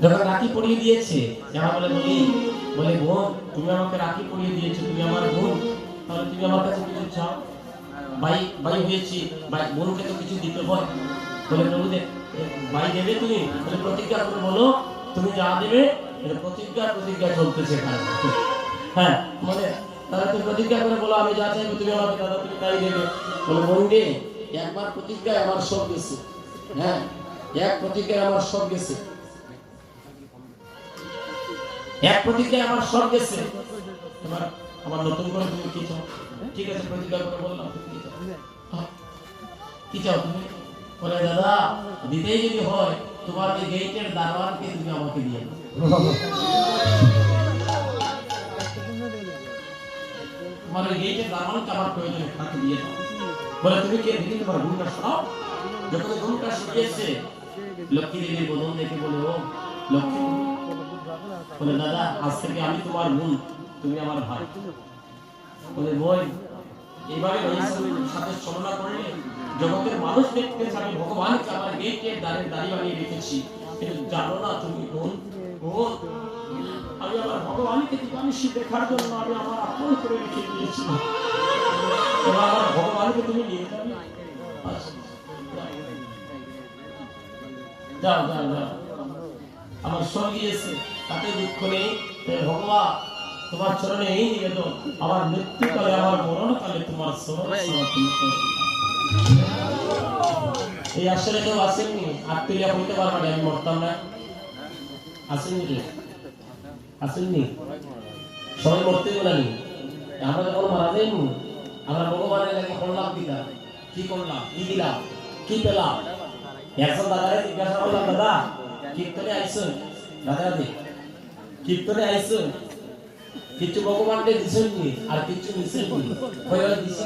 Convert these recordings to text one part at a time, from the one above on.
যখন রাখি পরিয়ে দিয়েছে যারা বলে বলে বোন তুমি আমাকে রাখি পরিয়ে দিয়েছো, তুমি আমার বোন, তাহলে তুমি আমার কাছে কিছু চাও। ভাই ভাই হয়েছি, ভাই বোনকে তো কিছু দিতে হয়। বলে প্রভু ভাই দেবে তুমি, বলে প্রতিজ্ঞা করে বলো তুমি যা দেবে। প্রতিজ্ঞা চলতেছে এখানে। হ্যাঁ মানে তারা তুমি প্রতিজ্ঞা করে বলো আমি যা চাইবো তুমি আমাকে দাদা তুমি তাই দেবে। বলে বোন রে একবার প্রতিজ্ঞায় আমার সব গেছে। হ্যাঁ এক প্রতিজ্ঞায় আমার সব গেছে, এক প্রতিজ্ঞায় আমার সব গেছে। তোমার আমার নতুন করে তুমি কি চাও? ঠিক আছে প্রতিজ্ঞা করে বললাম তুমি কি চাও? কি চাও তুমি? বলে দাদা দিতেই যদি হয় তোমার এই গেটের দারোয়ানকে তুমি আমাকে দিয়ে দাও। তোমার এই গেটের দারোয়ানকে আমার প্রয়োজন, তাকে দিয়ে দাও। বলে তুমি কে দেখি তোমার গুণটা শোনাও। যখন গুণটা শিখিয়েছে লক্ষ্মী দেবীর বদন দেখে বলে ও লক্ষ্মী, বলে দাদা আজ থেকে আমি তোমার বোন, তুমি আমার ভাই। বলে বই এইভাবে সাথে ছলনা করলে জগতের মানুষ দেখতে আমি ভগবানকে আমার গেটের দ্বারে দাঁড়িয়ে বানিয়ে রেখেছি, কিন্তু জানো না তুমি বোন। বোন আমি আমার ভগবানকে দিবানিশি দেখার জন্য আমি আমার আপন করে রেখে দিয়েছিলাম, এবার আমার ভগবানকে তুমি নিয়ে যাবে। যাও যাও যাও, আমার সব গিয়েছে তাতে দুঃখ নেই। ভগবান তোমার চরণে এই নিবেদন, আমার মৃত্যুকালে আমার মরণকালে তোমার সমর্পণ করি। এই আসলে কেউ আসেননি আত্মীয় বলতে পারবেন আমি মরতাম না? আসেননি রে? আসেননি? সবাই মরতে বলেনি। আমরা যখন মারা যাইনি আমরা ভগবানের কাছে করলাম কিনা, কি করলাম, কি দিলাম, কি পেলাম? একজন দাদারে জিজ্ঞাসা করলাম দাদা কীর্তনে আইসো? দাদা কীর্তনে আইসো কিছু ভগবানকে দিছেননি আর কিছু দিছেননি? কই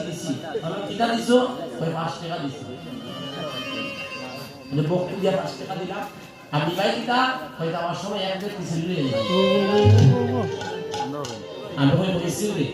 দিছি আমি কিটা দিছো? কই 5 টাকা দিছি। মানে বক্তব্য দিয়া 5 টাকা দিলাম আমি ভাই কিটা কই আমার সময় এক বের দিছিল রে। আমি কই বইছি রে